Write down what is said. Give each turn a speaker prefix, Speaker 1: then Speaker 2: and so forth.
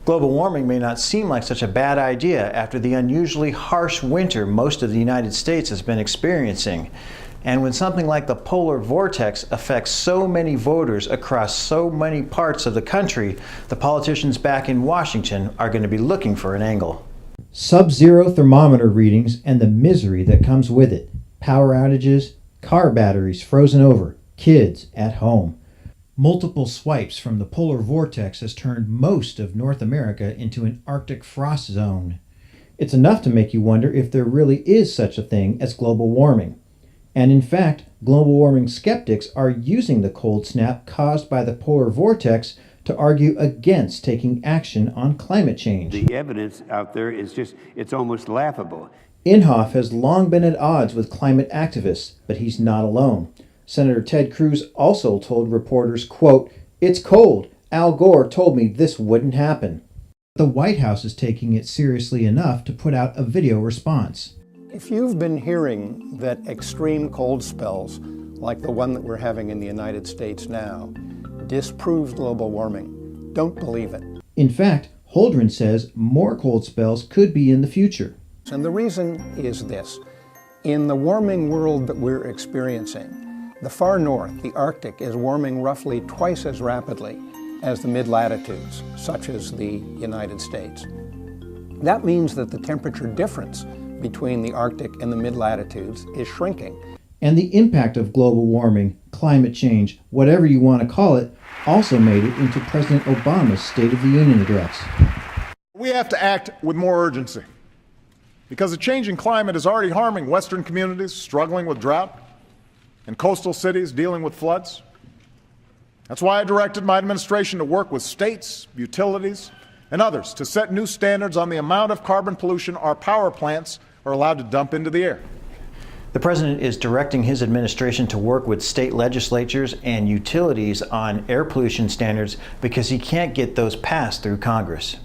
Speaker 1: Global warming may not seem like such a bad idea after the unusually harsh winter most of the United States has been experiencing. And when something like the polar vortex affects so many voters across so many parts of the country, the politicians back in Washington are going to be looking for an angle. Sub-zero thermometer readings and the misery that comes with it. Power outages, car batteries frozen over, kids at home. Multiple swipes from the polar vortex has turned most of North America into an Arctic frost zone. It's enough to make you wonder if there really is such a thing as global warming. And in fact, global warming skeptics are using the cold snap caused by the polar vortex to argue against taking action on climate change.
Speaker 2: The evidence out there is it's almost laughable.
Speaker 1: Inhofe has long been at odds with climate activists, but he's not alone. Senator Ted Cruz also told reporters, quote, "It's cold. Al Gore told me this wouldn't happen." The White House is taking it seriously enough to put out a video response.
Speaker 3: If you've been hearing that extreme cold spells, like the one that we're having in the United States now, disproves global warming, don't believe it.
Speaker 1: In fact, Holdren says more cold spells could be in the future.
Speaker 3: And the reason is this. In the warming world that we're experiencing, the far north, the Arctic, is warming roughly twice as rapidly as the mid-latitudes, such as the United States. That means that the temperature difference between the Arctic and the mid-latitudes is shrinking.
Speaker 1: And the impact of global warming, climate change, whatever you want to call it, also made it into President Obama's State of the Union address.
Speaker 4: We have to act with more urgency because the changing climate is already harming Western communities struggling with drought and coastal cities dealing with floods. That's why I directed my administration to work with states, utilities, and others to set new standards on the amount of carbon pollution our power plants are allowed to dump into the air. The president is directing his administration to work with state legislatures and utilities on air pollution standards because he can't get those passed through Congress.